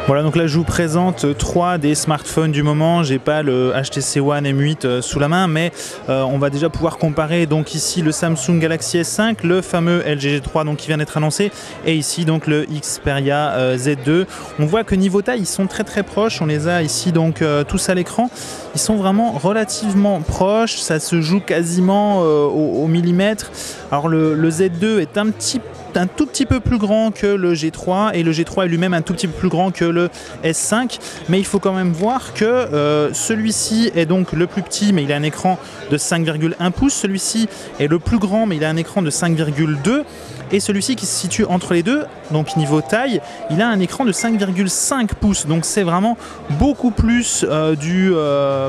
Voilà, donc là je vous présente 3 des smartphones du moment. J'ai pas le HTC One M8 sous la main, mais on va déjà pouvoir comparer. Donc ici le Samsung Galaxy S5, le fameux LG G3 donc, qui vient d'être annoncé, et ici donc le Xperia Z2. On voit que niveau taille ils sont très proches. On les a ici donc tous à l'écran. Ils sont vraiment relativement proches. Ça se joue quasiment au millimètre. Alors le Z2 est un tout petit peu plus grand que le G3 et le G3 est lui-même un tout petit peu plus grand que le S5, mais il faut quand même voir que celui-ci est donc le plus petit, mais il a un écran de 5,1 pouces, celui-ci est le plus grand, mais il a un écran de 5,2, et celui-ci qui se situe entre les deux, donc niveau taille, il a un écran de 5,5 pouces, donc c'est vraiment beaucoup plus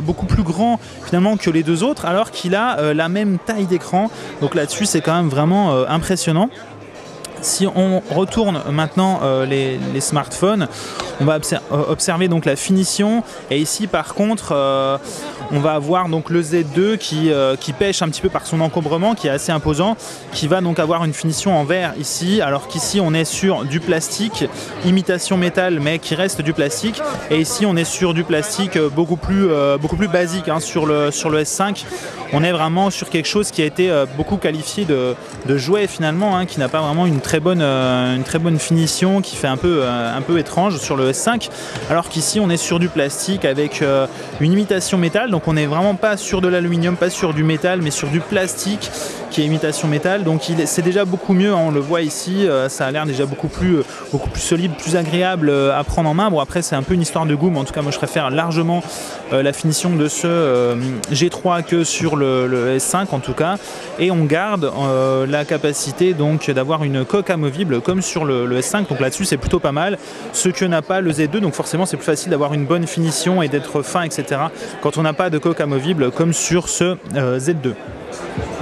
beaucoup plus grand finalement que les deux autres, alors qu'il a la même taille d'écran, donc là-dessus c'est quand même vraiment impressionnant. Si on retourne maintenant les smartphones, on va observer donc la finition, et ici par contre on va avoir donc le Z2 qui pêche un petit peu par son encombrement, qui est assez imposant, qui va donc avoir une finition en verre ici, alors qu'ici on est sur du plastique, imitation métal mais qui reste du plastique, et ici on est sur du plastique beaucoup plus basique hein, sur le S5. On est vraiment sur quelque chose qui a été beaucoup qualifié de jouet finalement, hein, qui n'a pas vraiment une très bonne finition, qui fait un peu étrange sur le S5, alors qu'ici on est sur du plastique avec une imitation métal, donc on n'est vraiment pas sur de l'aluminium, pas sur du métal, mais sur du plastique qui est imitation métal, donc c'est déjà beaucoup mieux, hein, on le voit ici, ça a l'air déjà beaucoup plus solide, plus agréable à prendre en main. Bon, après c'est un peu une histoire de goût, mais en tout cas moi je préfère largement la finition de ce G3 que sur le S5 en tout cas, et on garde la capacité donc d'avoir une coque amovible comme sur le S5, donc là-dessus c'est plutôt pas mal, ce que n'a pas le Z2, donc forcément c'est plus facile d'avoir une bonne finition et d'être fin, etc. quand on n'a pas de coque amovible comme sur ce Z2.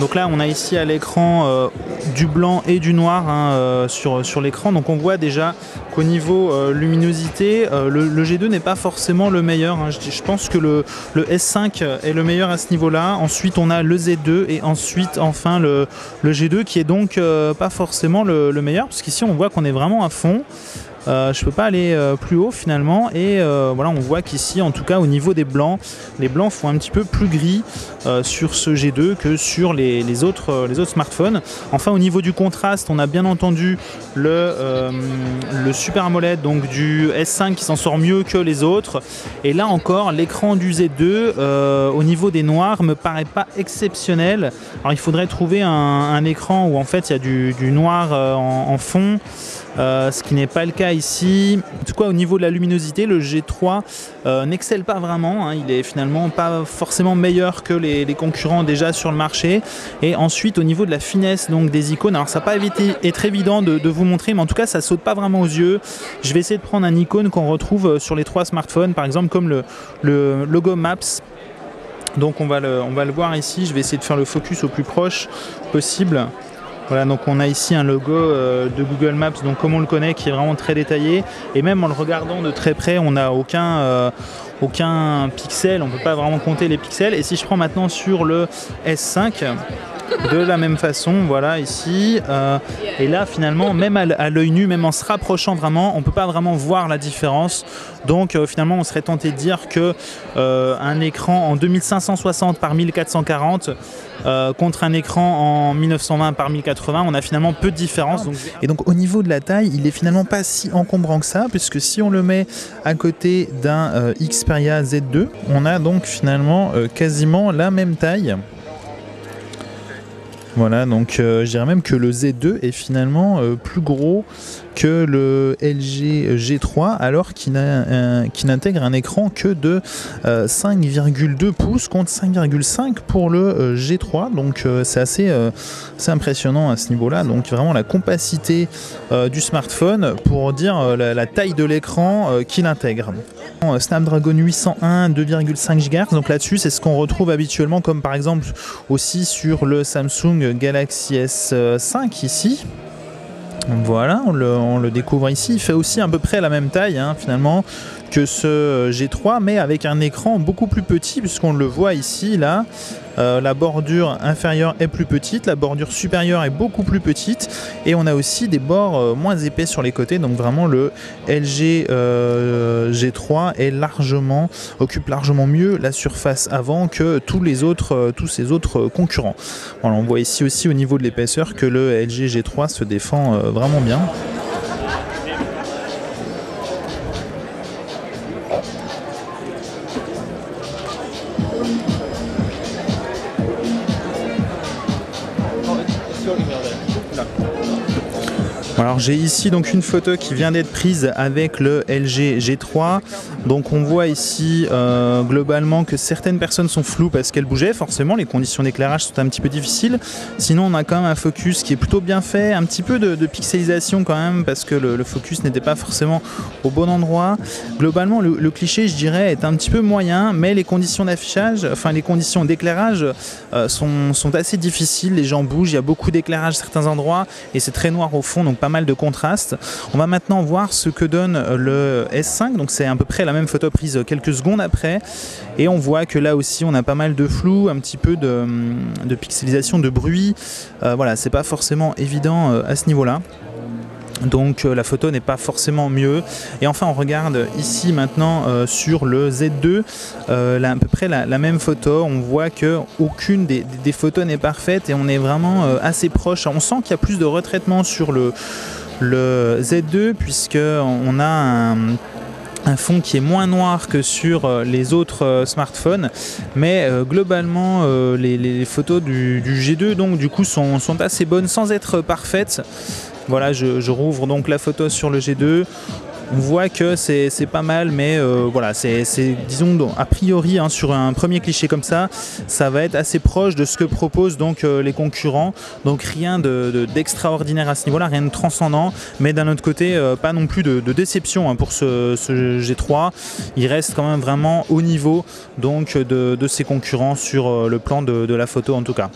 Donc là on a ici à l'écran du blanc et du noir hein, sur l'écran, donc on voit déjà qu'au niveau luminosité le G2 n'est pas forcément le meilleur, hein. Je pense que le S5 est le meilleur à ce niveau là, ensuite on a le Z2 et ensuite enfin le G2 qui est donc pas forcément le meilleur, parce qu'ici on voit qu'on est vraiment à fond. Je peux pas aller plus haut finalement, et voilà, on voit qu'ici en tout cas au niveau des blancs, les blancs font un petit peu plus gris sur ce G2 que sur les autres smartphones. Enfin au niveau du contraste, on a bien entendu le Super AMOLED donc du S5 qui s'en sort mieux que les autres, et là encore l'écran du Z2 au niveau des noirs me paraît pas exceptionnel. Alors il faudrait trouver un écran où en fait il y a du noir en fond. Ce qui n'est pas le cas ici. En tout cas au niveau de la luminosité, le G3 n'excelle pas vraiment, hein. Il est finalement pas forcément meilleur que les concurrents déjà sur le marché. Et ensuite au niveau de la finesse donc des icônes, alors ça n'a pas être évident de vous montrer, mais en tout cas ça saute pas vraiment aux yeux. Je vais essayer de prendre un icône qu'on retrouve sur les 3 smartphones, par exemple comme le logo Maps. Donc on va le voir ici, je vais essayer de faire le focus au plus proche possible. Voilà, donc on a ici un logo de Google Maps, donc comme on le connaît, qui est vraiment très détaillé, et même en le regardant de très près, on n'a aucun pixel, on ne peut pas vraiment compter les pixels. Et si je prends maintenant sur le S5, de la même façon, voilà ici, et là finalement même à l'œil nu, même en se rapprochant vraiment, on ne peut pas vraiment voir la différence. Donc finalement on serait tenté de dire que un écran en 2560 par 1440 contre un écran en 1920 par 1080, on a finalement peu de différence. Et donc au niveau de la taille, il est finalement pas si encombrant que ça, puisque si on le met à côté d'un Xperia Z2, on a donc finalement quasiment la même taille. Voilà, donc je dirais même que le Z2 est finalement plus gros que le LG G3, alors qu'il n'intègre un écran que de 5,2 pouces contre 5,5 pour le G3, donc c'est assez impressionnant à ce niveau-là. Donc vraiment la compacité du smartphone pour dire la taille de l'écran qu'il intègre. Snapdragon 801 2,5 GHz, donc là-dessus c'est ce qu'on retrouve habituellement, comme par exemple aussi sur le Samsung Galaxy S5 ici. Voilà, on le découvre ici. Il fait aussi à peu près la même taille hein, finalement que ce G3, mais avec un écran beaucoup plus petit, puisqu'on le voit ici là. La bordure inférieure est plus petite, la bordure supérieure est beaucoup plus petite et on a aussi des bords moins épais sur les côtés. Donc vraiment le LG G3 occupe largement mieux la surface avant que tous ces autres concurrents. Voilà, on voit ici aussi au niveau de l'épaisseur que le LG G3 se défend vraiment bien. Alors j'ai ici donc une photo qui vient d'être prise avec le LG G3. Donc on voit ici globalement que certaines personnes sont floues parce qu'elles bougeaient. Forcément, les conditions d'éclairage sont un petit peu difficiles. Sinon, on a quand même un focus qui est plutôt bien fait. Un petit peu de pixelisation quand même parce que le focus n'était pas forcément au bon endroit. Globalement, le cliché, je dirais, est un petit peu moyen, mais les conditions d'affichage, enfin les conditions d'éclairage sont assez difficiles. Les gens bougent, il y a beaucoup d'éclairage à certains endroits et c'est très noir au fond, donc pas mal de contraste. On va maintenant voir ce que donne le S5. Donc c'est à peu près la même photo prise quelques secondes après et on voit que là aussi on a pas mal de flou, un petit peu de pixelisation, de bruit. Voilà, c'est pas forcément évident à ce niveau-là. Donc la photo n'est pas forcément mieux. Et enfin on regarde ici maintenant sur le Z2 à peu près la même photo. On voit que aucune des photos n'est parfaite et on est vraiment assez proche. On sent qu'il y a plus de retraitement sur le Z2 puisque on a un fond qui est moins noir que sur les autres smartphones, mais globalement les photos du G2 donc du coup sont assez bonnes sans être parfaites. Voilà, je rouvre donc la photo sur le G2. On voit que c'est pas mal, mais voilà, disons a priori hein, sur un premier cliché comme ça va être assez proche de ce que proposent donc les concurrents. Donc rien d'extraordinaire à ce niveau-là, rien de transcendant, mais d'un autre côté, pas non plus de déception hein, pour ce G3. Il reste quand même vraiment au niveau donc de ses concurrents sur le plan de la photo en tout cas.